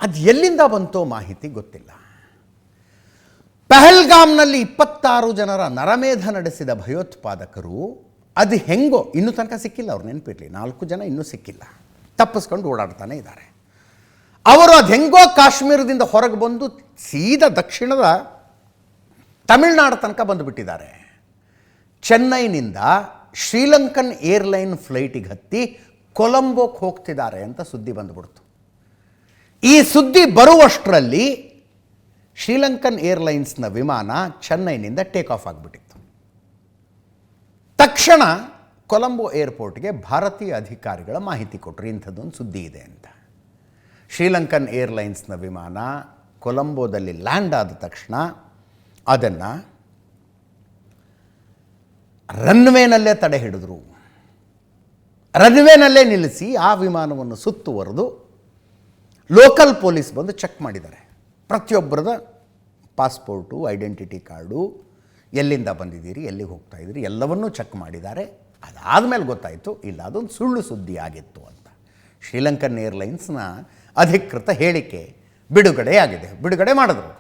ಅದು ಎಲ್ಲಿಂದ ಬಂತೋ ಮಾಹಿತಿ ಗೊತ್ತಿಲ್ಲ. ಪಹಲ್ಗಾಮ್ನಲ್ಲಿ 26 ಜನರ ನರಮೇಧ ನಡೆಸಿದ ಭಯೋತ್ಪಾದಕರು ಅದು ಹೆಂಗೋ ಇನ್ನೂ ತನಕ ಸಿಕ್ಕಿಲ್ಲ. ಅವ್ರು ನೆನಪಿರಲಿ, 4 ಜನ ಇನ್ನೂ ಸಿಕ್ಕಿಲ್ಲ, ತಪ್ಪಿಸ್ಕೊಂಡು ಓಡಾಡ್ತಾನೆ ಇದ್ದಾರೆ. ಅವರು ಅದು ಹೆಂಗೋ ಕಾಶ್ಮೀರದಿಂದ ಹೊರಗೆ ಬಂದು ಸೀದಾ ದಕ್ಷಿಣದ ತಮಿಳುನಾಡು ತನಕ ಬಂದುಬಿಟ್ಟಿದ್ದಾರೆ. ಚೆನ್ನೈನಿಂದ ಶ್ರೀಲಂಕನ್ ಏರ್ಲೈನ್ ಫ್ಲೈಟಿಗೆ ಹತ್ತಿ ಕೊಲಂಬೋಕ್ಕೆ ಹೋಗ್ತಿದ್ದಾರೆ ಅಂತ ಸುದ್ದಿ ಬಂದುಬಿಡ್ತು. ಈ ಸುದ್ದಿ ಬರುವಷ್ಟರಲ್ಲಿ ಶ್ರೀಲಂಕನ್ ಏರ್ಲೈನ್ಸ್ನ ವಿಮಾನ ಚೆನ್ನೈನಿಂದ ಟೇಕ್ ಆಫ್ ಆಗಿಬಿಟ್ಟಿತ್ತು. ತಕ್ಷಣ ಕೊಲಂಬೋ ಏರ್ಪೋರ್ಟ್ಗೆ ಭಾರತೀಯ ಅಧಿಕಾರಿಗಳ ಮಾಹಿತಿ ಕೊಟ್ಟರು, ಇಂಥದ್ದೊಂದು ಸುದ್ದಿ ಇದೆ ಅಂತ. ಶ್ರೀಲಂಕನ್ ಏರ್ಲೈನ್ಸ್ನ ವಿಮಾನ ಕೊಲಂಬೋದಲ್ಲಿ ಲ್ಯಾಂಡ್ ಆದ ತಕ್ಷಣ ಅದನ್ನು ರನ್ವೇನಲ್ಲೇ ತಡೆ ಹಿಡಿದ್ರು. ರನ್ವೇನಲ್ಲೇ ನಿಲ್ಲಿಸಿ ಆ ವಿಮಾನವನ್ನು ಸುತ್ತುವರೆದು ಲೋಕಲ್ ಪೊಲೀಸ್ ಬಂದು ಚೆಕ್ ಮಾಡಿದ್ದಾರೆ. ಪ್ರತಿಯೊಬ್ಬರದ ಪಾಸ್ಪೋರ್ಟು, ಐಡೆಂಟಿಟಿ ಕಾರ್ಡು, ಎಲ್ಲಿಂದ ಬಂದಿದ್ದೀರಿ, ಎಲ್ಲಿಗೆ ಹೋಗ್ತಾ ಇದ್ದೀರಿ ಎಲ್ಲವನ್ನೂ ಚೆಕ್ ಮಾಡಿದ್ದಾರೆ. ಅದಾದಮೇಲೆ ಗೊತ್ತಾಯಿತು ಇಲ್ಲ, ಅದೊಂದು ಸುಳ್ಳು ಸುದ್ದಿ ಆಗಿತ್ತು ಅಂತ. ಶ್ರೀಲಂಕನ್ ಏರ್ಲೈನ್ಸ್ನ ಅಧಿಕೃತ ಹೇಳಿಕೆ ಬಿಡುಗಡೆ ಮಾಡಿದ್ರು.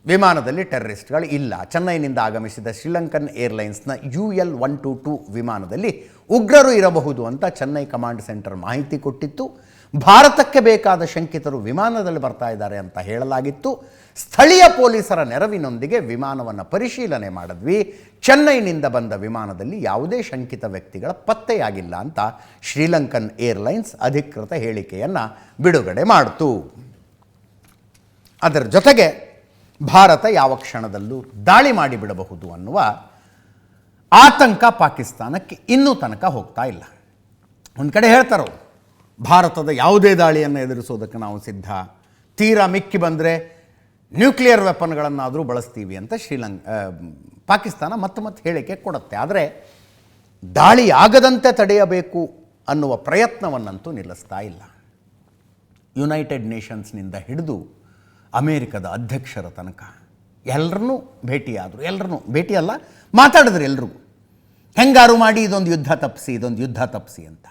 ವಿಮಾನದಲ್ಲಿ ಟೆರರಿಸ್ಟ್ಗಳು ಇಲ್ಲ. ಚೆನ್ನೈನಿಂದ ಆಗಮಿಸಿದ ಶ್ರೀಲಂಕನ್ ಏರ್ಲೈನ್ಸ್ನ UL-122 ವಿಮಾನದಲ್ಲಿ ಉಗ್ರರು ಇರಬಹುದು ಅಂತ ಚೆನ್ನೈ ಕಮಾಂಡ್ ಸೆಂಟರ್ ಮಾಹಿತಿ ಕೊಟ್ಟಿತ್ತು. ಭಾರತಕ್ಕೆ ಬೇಕಾದ ಶಂಕಿತರು ವಿಮಾನದಲ್ಲಿ ಬರ್ತಾ ಇದ್ದಾರೆ ಅಂತ ಹೇಳಲಾಗಿತ್ತು. ಸ್ಥಳೀಯ ಪೊಲೀಸರ ನೆರವಿನೊಂದಿಗೆ ವಿಮಾನವನ್ನು ಪರಿಶೀಲನೆ ಮಾಡಿದ್ವಿ. ಚೆನ್ನೈನಿಂದ ಬಂದ ವಿಮಾನದಲ್ಲಿ ಯಾವುದೇ ಶಂಕಿತ ವ್ಯಕ್ತಿಗಳ ಪತ್ತೆಯಾಗಿಲ್ಲ ಅಂತ ಶ್ರೀಲಂಕನ್ ಏರ್ಲೈನ್ಸ್ ಅಧಿಕೃತ ಹೇಳಿಕೆಯನ್ನು ಬಿಡುಗಡೆ ಮಾಡಿತು. ಅದರ ಜೊತೆಗೆ ಭಾರತ ಯಾವ ಕ್ಷಣದಲ್ಲೂ ದಾಳಿ ಮಾಡಿಬಿಡಬಹುದು ಅನ್ನುವ ಆತಂಕ ಪಾಕಿಸ್ತಾನಕ್ಕೆ ಇನ್ನೂ ತನಕ ಹೋಗ್ತಾ ಇಲ್ಲ. ಒಂದು ಕಡೆ ಹೇಳ್ತಾರೋ, ಭಾರತದ ಯಾವುದೇ ದಾಳಿಯನ್ನು ಎದುರಿಸೋದಕ್ಕೆ ನಾವು ಸಿದ್ಧ, ತೀರಾ ಮಿಕ್ಕಿ ಬಂದರೆ ನ್ಯೂಕ್ಲಿಯರ್ ವೆಪನ್ಗಳನ್ನಾದರೂ ಬಳಸ್ತೀವಿ ಅಂತ ಪಾಕಿಸ್ತಾನ ಮತ್ತೆ ಹೇಳಿಕೆ ಕೊಡುತ್ತೆ. ಆದರೆ ದಾಳಿ ಆಗದಂತೆ ತಡೆಯಬೇಕು ಅನ್ನುವ ಪ್ರಯತ್ನವನ್ನಂತೂ ನಿಲ್ಲಿಸ್ತಾ ಇಲ್ಲ. ಯುನೈಟೆಡ್ ನೇಷನ್ಸ್ನಿಂದ ಹಿಡಿದು ಅಮೇರಿಕದ ಅಧ್ಯಕ್ಷರ ತನಕ ಎಲ್ಲರನ್ನೂ ಭೇಟಿಯಲ್ಲ ಮಾತಾಡಿದ್ರು. ಎಲ್ರಿಗೂ ಹೆಂಗಾರು ಮಾಡಿ ಇದೊಂದು ಯುದ್ಧ ತಪ್ಪಿಸಿ ಅಂತ.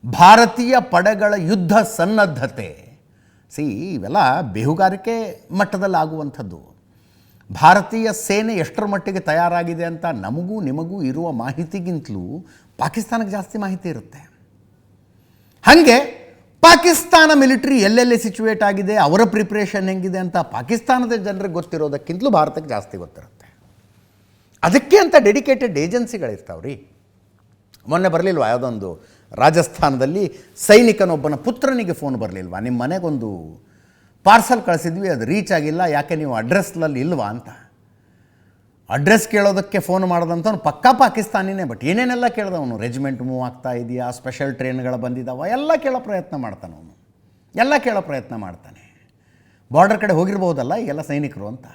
ಭಾರತೀಯ ಪಡೆಗಳ ಯುದ್ಧ ಸನ್ನದ್ಧತೆ ಇವೆಲ್ಲ ಬೇಹುಗಾರಿಕೆ ಮಟ್ಟದಲ್ಲಿ ಆಗುವಂಥದ್ದು. ಭಾರತೀಯ ಸೇನೆ ಎಷ್ಟರ ಮಟ್ಟಿಗೆ ತಯಾರಾಗಿದೆ ಅಂತ ನಮಗೂ ನಿಮಗೂ ಇರುವ ಮಾಹಿತಿಗಿಂತಲೂ ಪಾಕಿಸ್ತಾನಕ್ಕೆ ಜಾಸ್ತಿ ಮಾಹಿತಿ ಇರುತ್ತೆ. ಹಾಗೆ ಪಾಕಿಸ್ತಾನ ಮಿಲಿಟ್ರಿ ಎಲ್ಲೆಲ್ಲಿ ಸಿಚುವೇಟ್ ಆಗಿದೆ, ಅವರ ಪ್ರಿಪ್ರೇಷನ್ ಹೆಂಗಿದೆ ಅಂತ ಪಾಕಿಸ್ತಾನದ ಜನರಿಗೆ ಗೊತ್ತಿರೋದಕ್ಕಿಂತಲೂ ಭಾರತಕ್ಕೆ ಜಾಸ್ತಿ ಗೊತ್ತಿರುತ್ತೆ. ಅದಕ್ಕೆ ಅಂತ ಡೆಡಿಕೇಟೆಡ್ ಏಜೆನ್ಸಿಗಳಿರ್ತಾವ್ರಿ. ಮೊನ್ನೆ ಬರಲಿಲ್ವಾ ಯಾವುದೊಂದು ರಾಜಸ್ಥಾನದಲ್ಲಿ ಸೈನಿಕನೊಬ್ಬನ ಪುತ್ರನಿಗೆ ಫೋನ್ ಬರಲಿಲ್ವಾ, ನಿಮ್ಮ ಮನೆಗೊಂದು ಪಾರ್ಸಲ್ ಕಳಿಸಿದ್ವಿ, ಅದು ರೀಚ್ ಆಗಿಲ್ಲ, ಯಾಕೆ ನೀವು ಅಡ್ರೆಸ್ನಲ್ಲಿ ಇಲ್ವಾ ಅಂತ. ಅಡ್ರೆಸ್ ಕೇಳೋದಕ್ಕೆ ಫೋನ್ ಮಾಡೋದಂಥವ್ನು ಪಕ್ಕಾ ಪಾಕಿಸ್ತಾನಿನೇ. ಬಟ್ ಏನೇನೆಲ್ಲ ಕೇಳ್ದವನು, ರೆಜಿಮೆಂಟ್ ಮೂವ್ ಆಗ್ತಾ ಇದೆಯಾ, ಸ್ಪೆಷಲ್ ಟ್ರೈನ್ಗಳು ಬಂದಿದ್ದಾವ, ಎಲ್ಲ ಕೇಳೋ ಪ್ರಯತ್ನ ಮಾಡ್ತಾನೆ. ಬಾರ್ಡರ್ ಕಡೆ ಹೋಗಿರ್ಬೋದಲ್ಲ ಈಗೆಲ್ಲ ಸೈನಿಕರು ಅಂತ.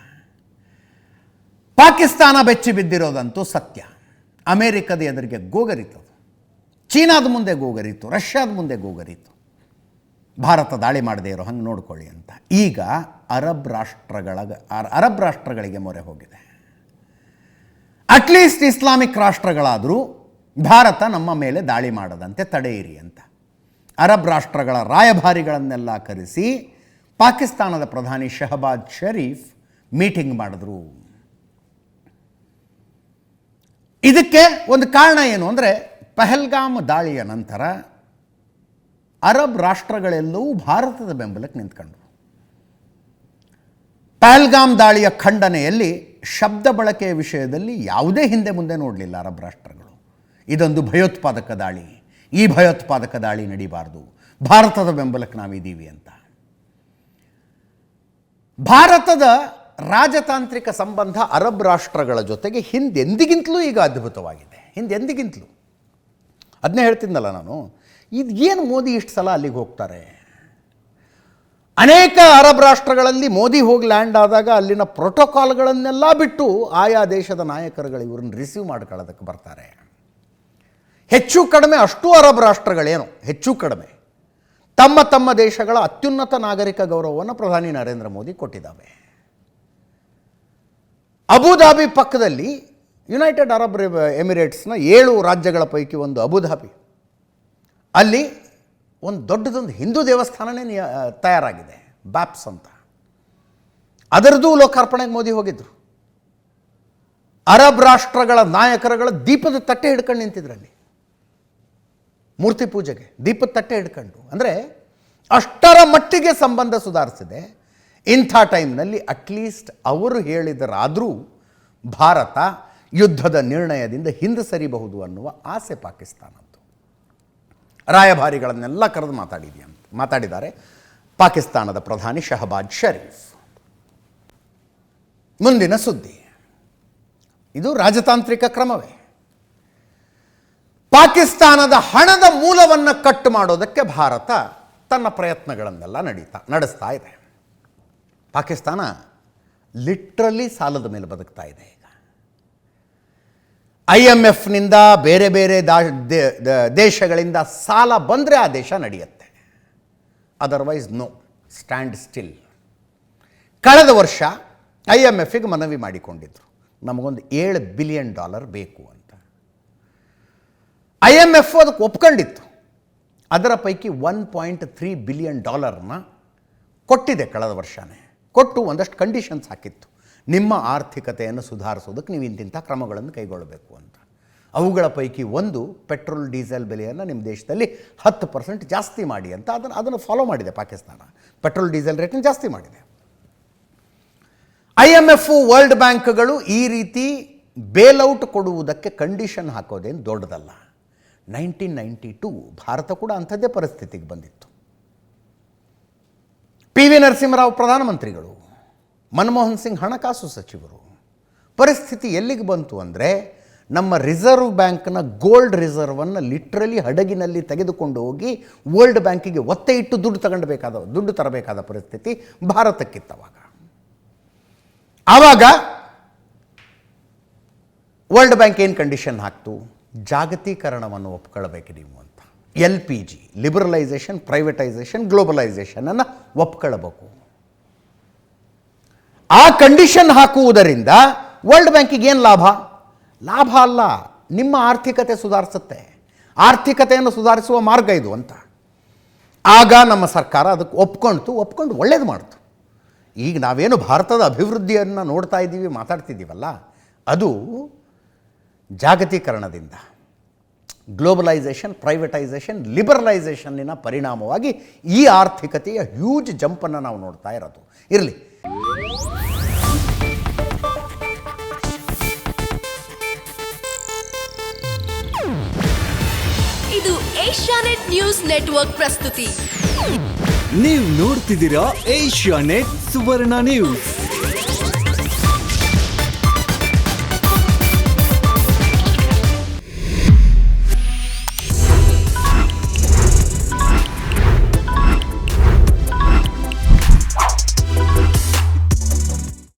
ಪಾಕಿಸ್ತಾನ ಬೆಚ್ಚಿ ಬಿದ್ದಿರೋದಂತೂ ಸತ್ಯ. ಅಮೇರಿಕದ ಎದುರಿಗೆ ಗೋಗರಿತು, ಚೀನಾದ ಮುಂದೆ ಗೋಗರಿತು, ರಷ್ಯಾದ ಮುಂದೆ ಗೋಗರಿತು. ಭಾರತ ದಾಳಿ ಮಾಡದೇ ಇರೋ ಹಂಗೆ ನೋಡ್ಕೊಳ್ಳಿ ಅಂತ. ಈಗ ಅರಬ್ ರಾಷ್ಟ್ರಗಳಿಗೆ ಮೊರೆ ಹೋಗಿದೆ. ಅಟ್ಲೀಸ್ಟ್ ಇಸ್ಲಾಮಿಕ್ ರಾಷ್ಟ್ರಗಳಾದರೂ ಭಾರತ ನಮ್ಮ ಮೇಲೆ ದಾಳಿ ಮಾಡದಂತೆ ತಡೆಯಿರಿ ಅಂತ ಅರಬ್ ರಾಷ್ಟ್ರಗಳ ರಾಯಭಾರಿಗಳನ್ನೆಲ್ಲ ಕರೆಸಿ ಪಾಕಿಸ್ತಾನದ ಪ್ರಧಾನಿ ಶಹಬಾಜ್ ಶರೀಫ್ ಮೀಟಿಂಗ್ ಮಾಡಿದ್ರು. ಇದಕ್ಕೆ ಒಂದು ಕಾರಣ ಏನು ಅಂದರೆ, ಪಹಲ್ಗಾಮ್ ದಾಳಿಯ ನಂತರ ಅರಬ್ ರಾಷ್ಟ್ರಗಳೆಲ್ಲವೂ ಭಾರತದ ಬೆಂಬಲಕ್ಕೆ ನಿಂತ್ಕೊಂಡ್ರು. ಪಹಲ್ಗಾಮ್ ದಾಳಿಯ ಖಂಡನೆಯಲ್ಲಿ ಶಬ್ದ ಬಳಕೆಯ ವಿಷಯದಲ್ಲಿ ಯಾವುದೇ ಹಿಂದೆ ಮುಂದೆ ನೋಡಲಿಲ್ಲ ಅರಬ್ ರಾಷ್ಟ್ರಗಳು. ಇದೊಂದು ಭಯೋತ್ಪಾದಕ ದಾಳಿ, ಈ ಭಯೋತ್ಪಾದಕ ದಾಳಿ ನಡೀಬಾರ್ದು, ಭಾರತದ ಬೆಂಬಲಕ್ಕೆ ನಾವಿದ್ದೀವಿ ಅಂತ. ಭಾರತದ ರಾಜತಾಂತ್ರಿಕ ಸಂಬಂಧ ಅರಬ್ ರಾಷ್ಟ್ರಗಳ ಜೊತೆಗೆ ಹಿಂದೆಂದಿಗಿಂತಲೂ ಈಗ ಅದ್ಭುತವಾಗಿದೆ, ಹಿಂದೆಂದಿಗಿಂತಲೂ. ಅದನ್ನೇ ಹೇಳ್ತಿದ್ನಲ್ಲ ನಾನು, ಇದು ಏನು ಮೋದಿ ಇಷ್ಟು ಸಲ ಅಲ್ಲಿಗೆ ಹೋಗ್ತಾರೆ. ಅನೇಕ ಅರಬ್ ರಾಷ್ಟ್ರಗಳಲ್ಲಿ ಮೋದಿ ಹೋಗಿ ಲ್ಯಾಂಡ್ ಆದಾಗ ಅಲ್ಲಿನ ಪ್ರೋಟೋಕಾಲ್ಗಳನ್ನೆಲ್ಲ ಬಿಟ್ಟು ಆಯಾ ದೇಶದ ನಾಯಕರುಗಳು ಇವ್ರನ್ನ ರಿಸೀವ್ ಮಾಡ್ಕೊಳ್ಳೋದಕ್ಕೆ ಬರ್ತಾರೆ. ಹೆಚ್ಚು ಕಡಿಮೆ ಅಷ್ಟು ಅರಬ್ ರಾಷ್ಟ್ರಗಳೇನು ಹೆಚ್ಚು ಕಡಿಮೆ ತಮ್ಮ ತಮ್ಮ ದೇಶಗಳ ಅತ್ಯುನ್ನತ ನಾಗರಿಕ ಗೌರವವನ್ನು ಪ್ರಧಾನಿ ನರೇಂದ್ರ ಮೋದಿ ಕೊಟ್ಟಿದ್ದಾವೆ. ಅಬುಧಾಬಿ ಪಕ್ಕದಲ್ಲಿ ಯುನೈಟೆಡ್ ಅರಬ್ ಎಮಿರೇಟ್ಸ್ನ 7 ರಾಜ್ಯಗಳ ಪೈಕಿ ಒಂದು ಅಬುಧಾಬಿ. ಅಲ್ಲಿ ಒಂದು ದೊಡ್ಡದೊಂದು ಹಿಂದೂ ದೇವಸ್ಥಾನನೇ ತಯಾರಾಗಿದೆ, ಬ್ಯಾಪ್ಸ್ ಅಂತ. ಅದರದ್ದು ಲೋಕಾರ್ಪಣೆಗೆ ಮೋದಿ ಹೋಗಿದ್ದರು. ಅರಬ್ ರಾಷ್ಟ್ರಗಳ ನಾಯಕರುಗಳ ದೀಪದ ತಟ್ಟೆ ಹಿಡ್ಕೊಂಡು ನಿಂತಿದ್ರಲ್ಲಿ, ಮೂರ್ತಿ ಪೂಜೆಗೆ ದೀಪದ ತಟ್ಟೆ ಹಿಡ್ಕೊಂಡು. ಅಂದರೆ ಅಷ್ಟರ ಮಟ್ಟಿಗೆ ಸಂಬಂಧ ಸುಧಾರಿಸಿದೆ. ಇಂಥ ಟೈಮ್ನಲ್ಲಿ ಅಟ್ಲೀಸ್ಟ್ ಅವರು ಹೇಳಿದರಾದರೂ ಭಾರತ ಯುದ್ಧದ ನಿರ್ಣಯದಿಂದ ಹಿಂದೆ ಸರಿಬಹುದು ಅನ್ನುವ ಆಸೆ ಪಾಕಿಸ್ತಾನದ್ದು. ರಾಯಭಾರಿಗಳನ್ನೆಲ್ಲ ಕರೆದು ಮಾತಾಡಿದ್ದಾರೆ ಪಾಕಿಸ್ತಾನದ ಪ್ರಧಾನಿ ಶಹಬಾಜ್ ಶರೀಫ್. ಮುಂದಿನ ಸುದ್ದಿ, ಇದು ರಾಜತಾಂತ್ರಿಕ ಕ್ರಮವೇ. ಪಾಕಿಸ್ತಾನದ ಹಣದ ಮೂಲವನ್ನು ಕಟ್ ಮಾಡೋದಕ್ಕೆ ಭಾರತ ತನ್ನ ಪ್ರಯತ್ನಗಳನ್ನೆಲ್ಲ ನಡೆಸ್ತಾ ಇದೆ. ಪಾಕಿಸ್ತಾನ ಲಿಟ್ರಲಿ ಸಾಲದ ಮೇಲೆ ಬದುಕ್ತಾ ಇದೆ. ಈಗ IMFನಿಂದ ಬೇರೆ ಬೇರೆ ದೇಶಗಳಿಂದ ಸಾಲ ಬಂದರೆ ಆ ದೇಶ ನಡೆಯುತ್ತೆ, ಅದರ್ವೈಸ್ ನೋ, ಸ್ಟ್ಯಾಂಡ್ ಸ್ಟಿಲ್. ಕಳೆದ ವರ್ಷ IMFಗೆ ಮನವಿ ಮಾಡಿಕೊಂಡಿದ್ರು, ನಮಗೊಂದು $7 ಬಿಲಿಯನ್ ಬೇಕು ಅಂತ. IMF ಅದಕ್ಕೆ ಒಪ್ಕೊಂಡಿತ್ತು. ಅದರ ಪೈಕಿ $1.3 ಬಿಲಿಯನ್ ಕೊಟ್ಟಿದೆ ಕಳೆದ ವರ್ಷವೇ. ಕೊಟ್ಟು ಒಂದಷ್ಟು ಕಂಡೀಷನ್ಸ್ ಹಾಕಿತ್ತು, ನಿಮ್ಮ ಆರ್ಥಿಕತೆಯನ್ನು ಸುಧಾರಿಸೋದಕ್ಕೆ ನೀವು ಇಂತಿಂಥ ಕ್ರಮಗಳನ್ನು ಕೈಗೊಳ್ಳಬೇಕು ಅಂತ. ಅವುಗಳ ಪೈಕಿ ಒಂದು, ಪೆಟ್ರೋಲ್ ಡೀಸೆಲ್ ಬೆಲೆಯನ್ನು ನಿಮ್ಮ ದೇಶದಲ್ಲಿ 10% ಜಾಸ್ತಿ ಮಾಡಿ ಅಂತ. ಅದನ್ನು ಫಾಲೋ ಮಾಡಿದೆ ಪಾಕಿಸ್ತಾನ. ಪೆಟ್ರೋಲ್ ಡೀಸೆಲ್ ರೇಟನ್ನು ಜಾಸ್ತಿ ಮಾಡಿದೆ. IMF, ವರ್ಲ್ಡ್ ಬ್ಯಾಂಕ್ಗಳು ಈ ರೀತಿ ಬೇಲ್ಔಟ್ ಕೊಡುವುದಕ್ಕೆ ಕಂಡೀಷನ್ ಹಾಕೋದೇನು ದೊಡ್ಡದಲ್ಲ. 1992 ಭಾರತ ಕೂಡ ಅಂಥದ್ದೇ ಪರಿಸ್ಥಿತಿಗೆ ಬಂದಿತ್ತು. PV ನರಸಿಂಹರಾವ್ ಪ್ರಧಾನಮಂತ್ರಿಗಳು, ಮನಮೋಹನ್ ಸಿಂಗ್ ಹಣಕಾಸು ಸಚಿವರು. ಪರಿಸ್ಥಿತಿ ಎಲ್ಲಿಗೆ ಬಂತು ಅಂದರೆ, ನಮ್ಮ ರಿಸರ್ವ್ ಬ್ಯಾಂಕ್ನ ಗೋಲ್ಡ್ ರಿಸರ್ವನ್ನು ಲಿಟ್ರಲಿ ಹಡಗಿನಲ್ಲಿ ತೆಗೆದುಕೊಂಡು ಹೋಗಿ ವರ್ಲ್ಡ್ ಬ್ಯಾಂಕಿಗೆ ಒತ್ತೆ ಇಟ್ಟು ದುಡ್ಡು ತರಬೇಕಾದ ಪರಿಸ್ಥಿತಿ ಭಾರತಕ್ಕಿತ್ತವಾಗ. ಆವಾಗ ವರ್ಲ್ಡ್ ಬ್ಯಾಂಕ್ ಏನು ಕಂಡೀಷನ್ ಹಾಕ್ತು, ಜಾಗತೀಕರಣವನ್ನು ಒಪ್ಕೊಳ್ಬೇಕು ನೀವು ಅಂತ. LPG, ಲಿಬರಲೈಸೇಷನ್, ಪ್ರೈವೇಟೈಸೇಷನ್, ಗ್ಲೋಬಲೈಸೇಷನನ್ನು ಒಪ್ಕೊಳ್ಬೇಕು. ಆ ಕಂಡೀಷನ್ ಹಾಕುವುದರಿಂದ ವರ್ಲ್ಡ್ ಬ್ಯಾಂಕಿಗೆ ಏನು ಲಾಭ ಅಲ್ಲ, ನಿಮ್ಮ ಆರ್ಥಿಕತೆ ಸುಧಾರಿಸುತ್ತೆ. ಆರ್ಥಿಕತೆಯನ್ನು ಸುಧಾರಿಸುವ ಮಾರ್ಗ ಇದು ಅಂತ. ಆಗ ನಮ್ಮ ಸರ್ಕಾರ ಅದಕ್ಕೆ ಒಪ್ಕೊಂಡು ಒಳ್ಳೇದು ಮಾಡ್ತು. ಈಗ ನಾವೇನು ಭಾರತದ ಅಭಿವೃದ್ಧಿಯನ್ನು ನೋಡ್ತಾ ಇದ್ದೀವಿ, ಮಾತಾಡ್ತಿದ್ದೀವಲ್ಲ, ಅದು ಜಾಗತೀಕರಣದಿಂದ, ಗ್ಲೋಬಲೈಸೇಷನ್, ಪ್ರೈವೇಟೈಸೇಷನ್, ಲಿಬರಲೈಸೇಷನ್ನಿನ ಪರಿಣಾಮವಾಗಿ ಈ ಆರ್ಥಿಕತೆಯ ಹ್ಯೂಜ್ ಜಂಪನ್ನು ನಾವು ನೋಡ್ತಾ ಇರೋದು. ಇರಲಿ, ಇದು ಏಷ್ಯಾನೆಟ್ ನ್ಯೂಸ್ ನೆಟ್ವರ್ಕ್ ಪ್ರಸ್ತುತಿ. ನೀವು ನೋಡ್ತಿದ್ದೀರಾ ಏಷ್ಯಾನೆಟ್ ಸುವರ್ಣ ನ್ಯೂಸ್.